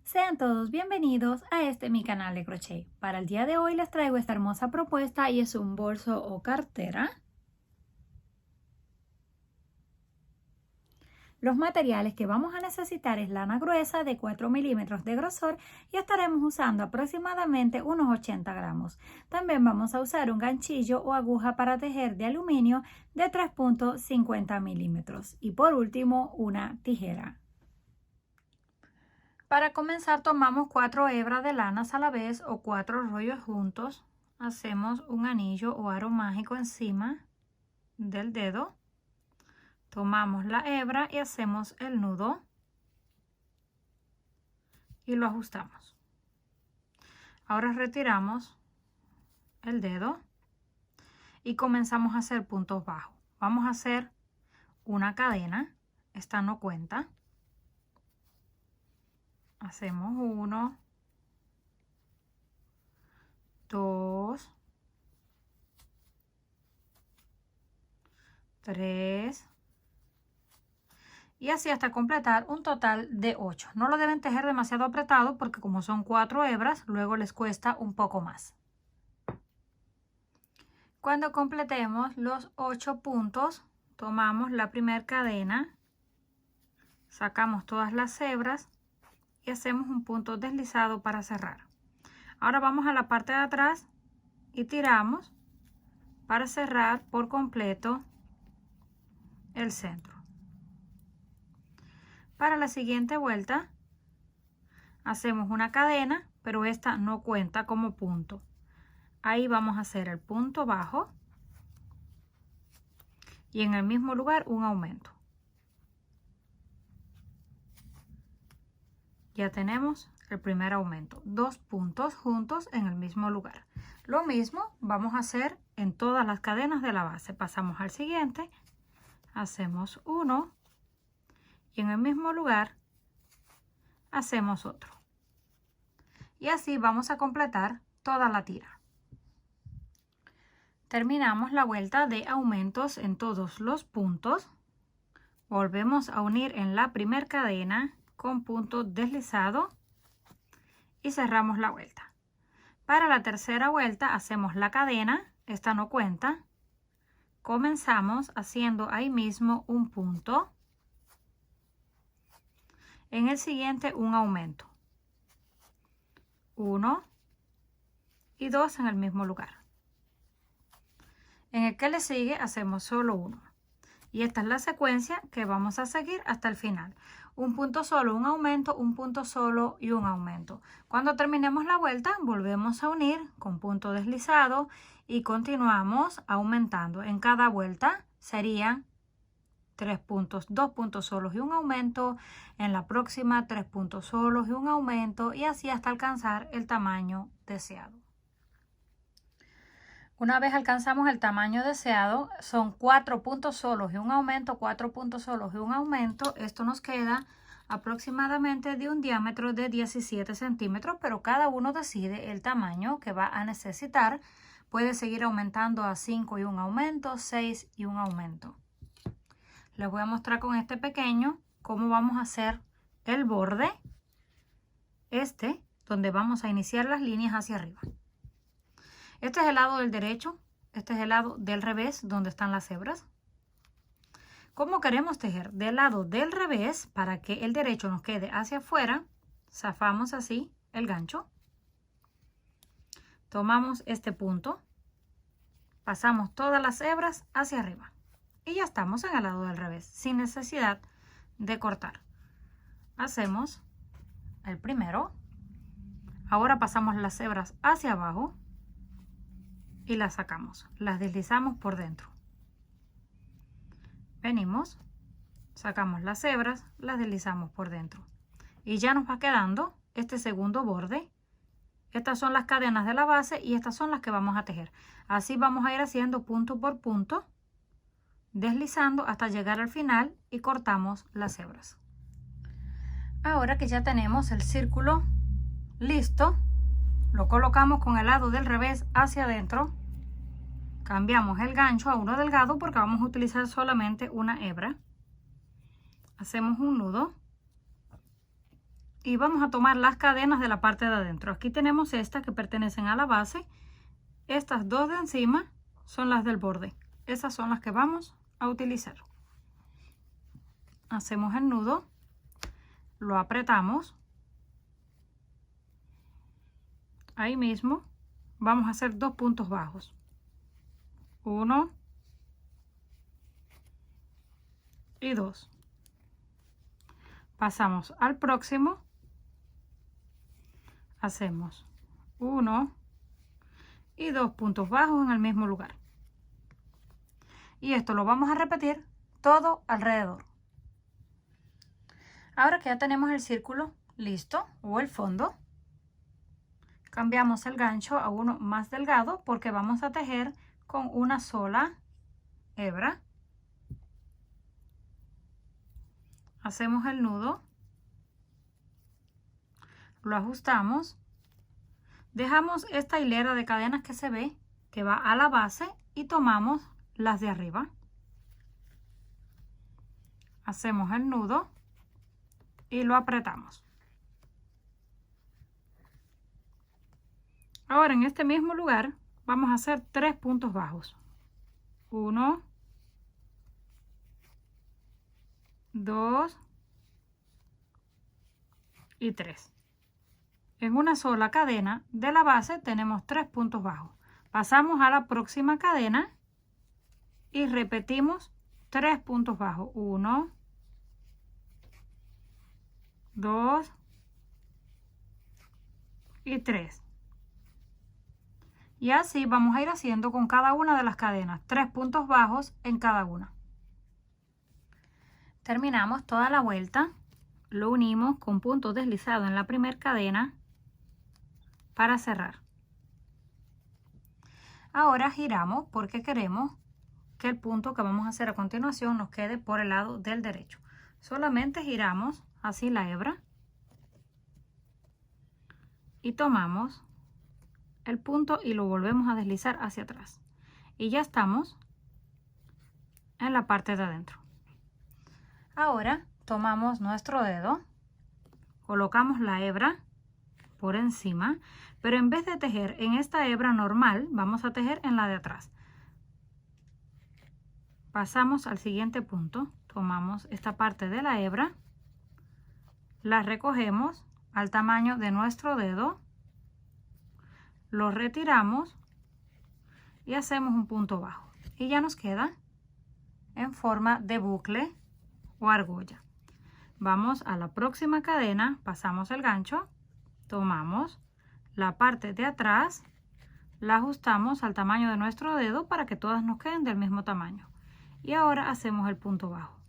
Sean todos bienvenidos a mi canal de crochet. Para el día de hoy les traigo esta hermosa propuesta y es un bolso o cartera. Los materiales que vamos a necesitar es lana gruesa de 4 milímetros de grosor y estaremos usando aproximadamente unos 80 gramos. También vamos a usar un ganchillo o aguja para tejer de aluminio de 3.50 milímetros y por último una tijera. Para comenzar tomamos 4 hebras de lanas a la vez o 4 rollos juntos. Hacemos un anillo o aro mágico encima del dedo. Tomamos la hebra y hacemos el nudo y lo ajustamos. Ahora retiramos el dedo y comenzamos a hacer puntos bajos. Vamos a hacer una cadena, esta no cuenta. Hacemos 1, 2, 3 y así hasta completar un total de 8. No lo deben tejer demasiado apretado porque como son 4 hebras, luego les cuesta un poco más. Cuando completemos los 8 puntos, tomamos la primera cadena, sacamos todas las hebras y hacemos un punto deslizado para cerrar. Ahora vamos a la parte de atrás y tiramos para cerrar por completo el centro. Para la siguiente vuelta hacemos una cadena, pero esta no cuenta como punto. Ahí vamos a hacer el punto bajo y en el mismo lugar un aumento. Ya tenemos el primer aumento, 2 puntos juntos en el mismo lugar. Lo mismo vamos a hacer en todas las cadenas de la base. Pasamos al siguiente, hacemos uno y en el mismo lugar hacemos otro. Y así vamos a completar toda la tira. Terminamos la vuelta de aumentos en todos los puntos. Volvemos a unir en la primera cadena con punto deslizado y cerramos la vuelta. Para la tercera vuelta hacemos la cadena, esta no cuenta. Comenzamos haciendo ahí mismo un punto. En el siguiente un aumento. 1 y 2 en el mismo lugar. En el que le sigue hacemos solo uno. Y esta es la secuencia que vamos a seguir hasta el final. Un punto solo, un aumento, un punto solo y un aumento. Cuando terminemos la vuelta, volvemos a unir con punto deslizado y continuamos aumentando. En cada vuelta serían 3 puntos, 2 puntos solos y un aumento. En la próxima 3 puntos solos y un aumento y así hasta alcanzar el tamaño deseado. Una vez alcanzamos el tamaño deseado, son 4 puntos solos y un aumento, 4 puntos solos y un aumento. Esto nos queda aproximadamente de un diámetro de 17 centímetros, pero cada uno decide el tamaño que va a necesitar. Puede seguir aumentando a 5 y un aumento, 6 y un aumento. Les voy a mostrar con este pequeño cómo vamos a hacer el borde, donde vamos a iniciar las líneas hacia arriba. Este es el lado del derecho, este es el lado del revés, donde están las hebras. ¿Cómo queremos tejer? Del lado del revés, para que el derecho nos quede hacia afuera, zafamos así el gancho. Tomamos este punto, pasamos todas las hebras hacia arriba. Y ya estamos en el lado del revés, sin necesidad de cortar. Hacemos el primero. Ahora pasamos las hebras hacia abajo. Y las sacamos, las deslizamos por dentro. Venimos, sacamos las hebras, las deslizamos por dentro. Y ya nos va quedando este segundo borde. Estas son las cadenas de la base y estas son las que vamos a tejer. Así vamos a ir haciendo punto por punto, deslizando hasta llegar al final y cortamos las hebras. Ahora que ya tenemos el círculo listo, lo colocamos con el lado del revés hacia adentro. Cambiamos el gancho a uno delgado porque vamos a utilizar solamente una hebra. Hacemos un nudo y vamos a tomar las cadenas de la parte de adentro. Aquí tenemos estas que pertenecen a la base. Estas dos de encima son las del borde. Esas son las que vamos a utilizar. Hacemos el nudo, lo apretamos. Ahí mismo vamos a hacer 2 puntos bajos. 1 y 2. Pasamos al próximo. Hacemos 1 y 2 puntos bajos en el mismo lugar. Y esto lo vamos a repetir todo alrededor. Ahora que ya tenemos el círculo listo o el fondo, cambiamos el gancho a uno más delgado porque vamos a tejer con una sola hebra. Hacemos el nudo, lo ajustamos, dejamos esta hilera de cadenas que se ve que va a la base y tomamos las de arriba. Hacemos el nudo y lo apretamos. Ahora en este mismo lugar vamos a hacer 3 puntos bajos. 1, 2 y 3. En una sola cadena de la base tenemos 3 puntos bajos. Pasamos a la próxima cadena y repetimos 3 puntos bajos. 1, 2 y 3. Y así vamos a ir haciendo con cada una de las cadenas, 3 puntos bajos en cada una. Terminamos toda la vuelta, lo unimos con punto deslizado en la primera cadena para cerrar. Ahora giramos porque queremos que el punto que vamos a hacer a continuación nos quede por el lado del derecho. Solamente giramos así la hebra y tomamos el punto y lo volvemos a deslizar hacia atrás. Y ya estamos en la parte de adentro. Ahora tomamos nuestro dedo, colocamos la hebra por encima, pero en vez de tejer en esta hebra normal, vamos a tejer en la de atrás. Pasamos al siguiente punto, tomamos esta parte de la hebra, la recogemos al tamaño de nuestro dedo, lo retiramos y hacemos un punto bajo. Y ya nos queda en forma de bucle o argolla. Vamos a la próxima cadena, pasamos el gancho, tomamos la parte de atrás, la ajustamos al tamaño de nuestro dedo para que todas nos queden del mismo tamaño. Y ahora hacemos el punto bajo.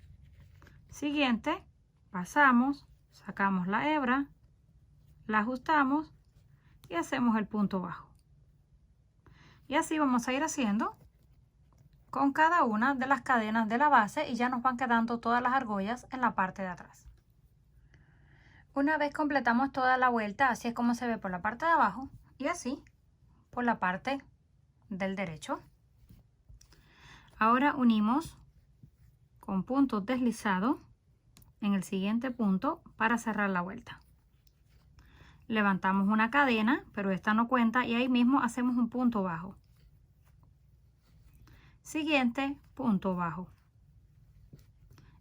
Siguiente, pasamos, sacamos la hebra, la ajustamos y hacemos el punto bajo. Y así vamos a ir haciendo con cada una de las cadenas de la base y ya nos van quedando todas las argollas en la parte de atrás. Una vez completamos toda la vuelta, así es como se ve por la parte de abajo y así por la parte del derecho. Ahora unimos con punto deslizado en el siguiente punto para cerrar la vuelta. Levantamos una cadena, pero esta no cuenta, y ahí mismo hacemos un punto bajo. Siguiente punto bajo.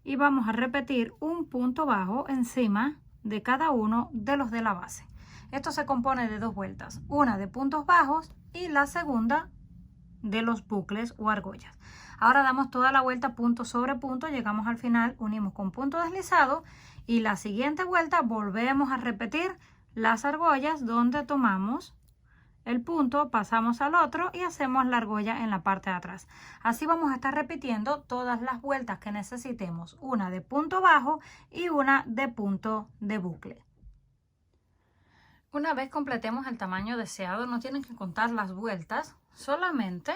Y vamos a repetir un punto bajo encima de cada uno de los de la base. Esto se compone de 2 vueltas, una de puntos bajos y la segunda de los bucles o argollas. Ahora damos toda la vuelta punto sobre punto, llegamos al final, unimos con punto deslizado y la siguiente vuelta volvemos a repetir las argollas donde tomamos el punto, pasamos al otro y hacemos la argolla en la parte de atrás. Así vamos a estar repitiendo todas las vueltas que necesitemos, una de punto bajo y una de punto de bucle. Una vez completemos el tamaño deseado, no tienen que contar las vueltas, solamente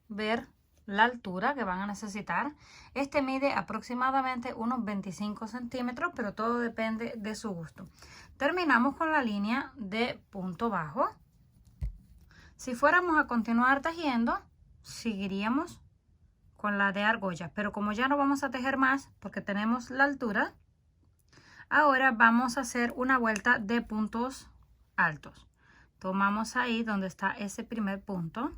ver la altura que van a necesitar. Este mide aproximadamente unos 25 centímetros, pero todo depende de su gusto. Terminamos con la línea de punto bajo. Si fuéramos a continuar tejiendo, seguiríamos con la de argolla, pero como ya no vamos a tejer más porque tenemos la altura, Ahora vamos a hacer una vuelta de puntos altos. Tomamos ahí donde está ese primer punto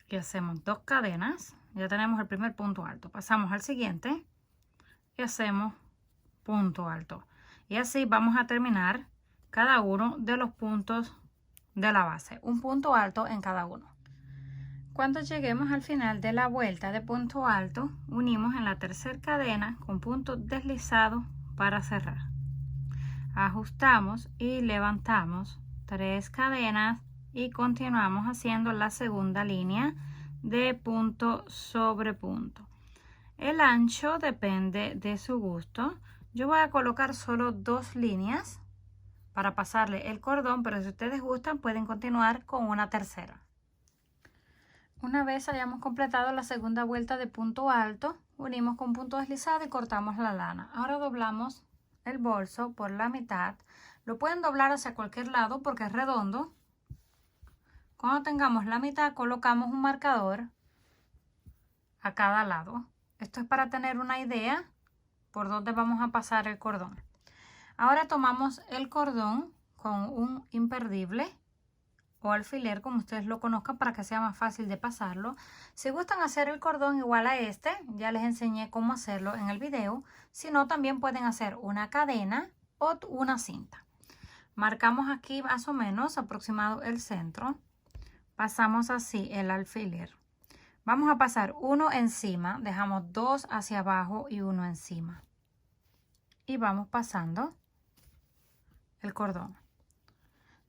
y hacemos 2 cadenas. Ya tenemos el primer punto alto. Pasamos al siguiente y hacemos punto alto. Y así vamos a terminar cada uno de los puntos de la base. Un punto alto en cada uno. Cuando lleguemos al final de la vuelta de punto alto, unimos en la tercera cadena con punto deslizado para cerrar. Ajustamos y levantamos 3 cadenas y continuamos haciendo la segunda línea de punto sobre punto. El ancho depende de su gusto. Yo voy a colocar solo 2 líneas para pasarle el cordón, pero si ustedes gustan pueden continuar con una tercera. Una vez hayamos completado la segunda vuelta de punto alto, unimos con punto deslizado y cortamos la lana. Ahora doblamos el bolso por la mitad. Lo pueden doblar hacia cualquier lado porque es redondo. Cuando tengamos la mitad, colocamos un marcador a cada lado. Esto es para tener una idea por dónde vamos a pasar el cordón. Ahora tomamos el cordón con un imperdible o alfiler, como ustedes lo conozcan, para que sea más fácil de pasarlo. Si gustan hacer el cordón igual a este, ya les enseñé cómo hacerlo en el video. Si no, también pueden hacer una cadena o una cinta. Marcamos aquí más o menos aproximado el centro. Pasamos así el alfiler. Vamos a pasar uno encima, dejamos 2 hacia abajo y uno encima. Y vamos pasando el cordón.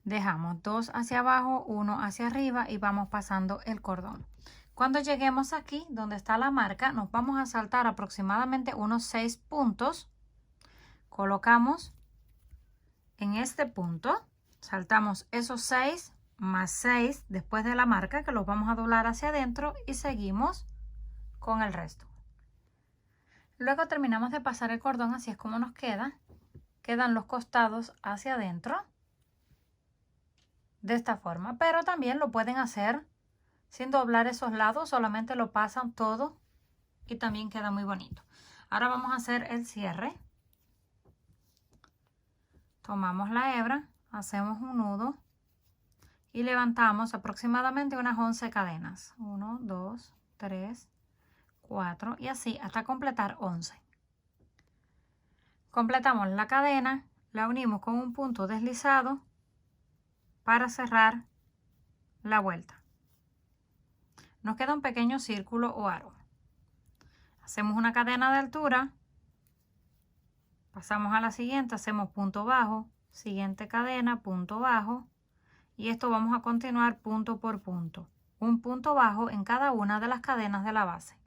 Dejamos 2 hacia abajo, 1 hacia arriba y vamos pasando el cordón. Cuando lleguemos aquí donde está la marca, nos vamos a saltar aproximadamente unos 6 puntos. Colocamos en este punto, saltamos esos 6 más 6 después de la marca, que los vamos a doblar hacia adentro, y seguimos con el resto. Luego terminamos de pasar el cordón, así es como nos queda. Quedan los costados hacia adentro de esta forma, pero también lo pueden hacer sin doblar esos lados, solamente lo pasan todo y también queda muy bonito. Ahora vamos a hacer el cierre. Tomamos la hebra, hacemos un nudo y levantamos aproximadamente unas 11 cadenas. 1, 2, 3, 4 y así hasta completar 11. Completamos la cadena, la unimos con un punto deslizado para cerrar la vuelta. Nos queda un pequeño círculo o aro. Hacemos una cadena de altura, pasamos a la siguiente, hacemos punto bajo, siguiente cadena, punto bajo, y esto vamos a continuar punto por punto. Un punto bajo en cada una de las cadenas de la base.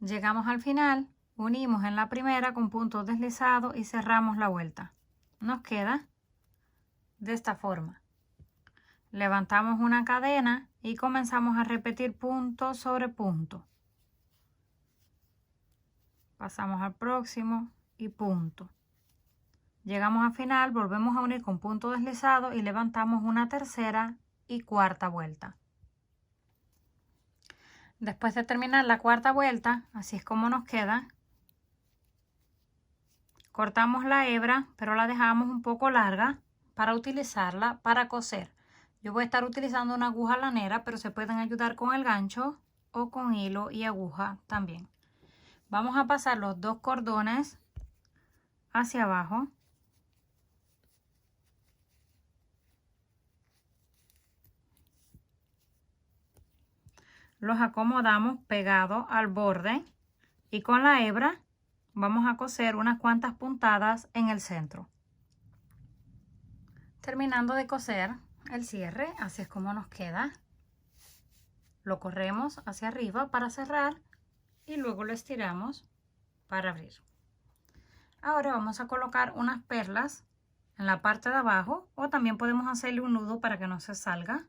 Llegamos al final, unimos en la primera con punto deslizado y cerramos la vuelta. Nos queda de esta forma. Levantamos una cadena y comenzamos a repetir punto sobre punto. Pasamos al próximo y punto. Llegamos al final, volvemos a unir con punto deslizado y levantamos una tercera y cuarta vuelta. Después de terminar la cuarta vuelta, así es como nos queda. Cortamos la hebra, pero la dejamos un poco larga para utilizarla para coser. Yo voy a estar utilizando una aguja lanera, pero se pueden ayudar con el gancho o con hilo y aguja también. Vamos a pasar los 2 cordones hacia abajo. Los acomodamos pegados al borde y con la hebra vamos a coser unas cuantas puntadas en el centro. Terminando de coser el cierre, así es como nos queda. Lo corremos hacia arriba para cerrar y luego lo estiramos para abrir. Ahora vamos a colocar unas perlas en la parte de abajo, o también podemos hacerle un nudo para que no se salga.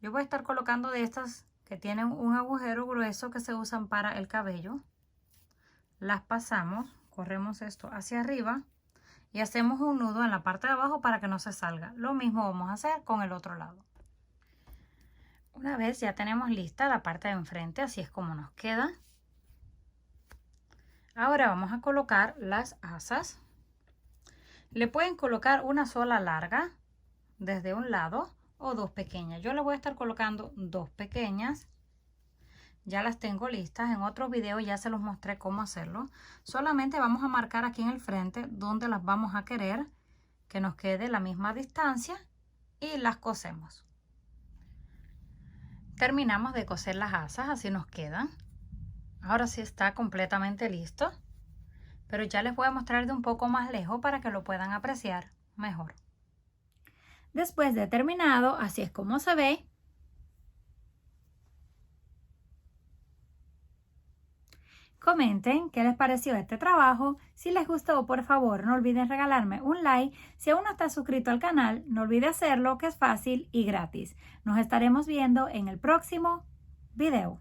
Yo voy a estar colocando de estas que tienen un agujero grueso que se usan para el cabello. Las pasamos, corremos esto hacia arriba y hacemos un nudo en la parte de abajo para que no se salga. Lo mismo vamos a hacer con el otro lado. Una vez ya tenemos lista la parte de enfrente, así es como nos queda. Ahora vamos a colocar las asas. Le pueden colocar una sola larga desde un lado o dos pequeñas. Yo le voy a estar colocando dos pequeñas. Ya las tengo listas. En otro video ya se los mostré cómo hacerlo. Solamente vamos a marcar aquí en el frente donde las vamos a querer que nos quede la misma distancia y las cosemos. Terminamos de coser las asas, así nos quedan. Ahora sí está completamente listo, pero ya les voy a mostrar de un poco más lejos para que lo puedan apreciar mejor. Después de terminado, así es como se ve. Comenten qué les pareció este trabajo. Si les gustó, por favor, no olviden regalarme un like. Si aún no estás suscrito al canal, no olvide hacerlo, que es fácil y gratis. Nos estaremos viendo en el próximo video.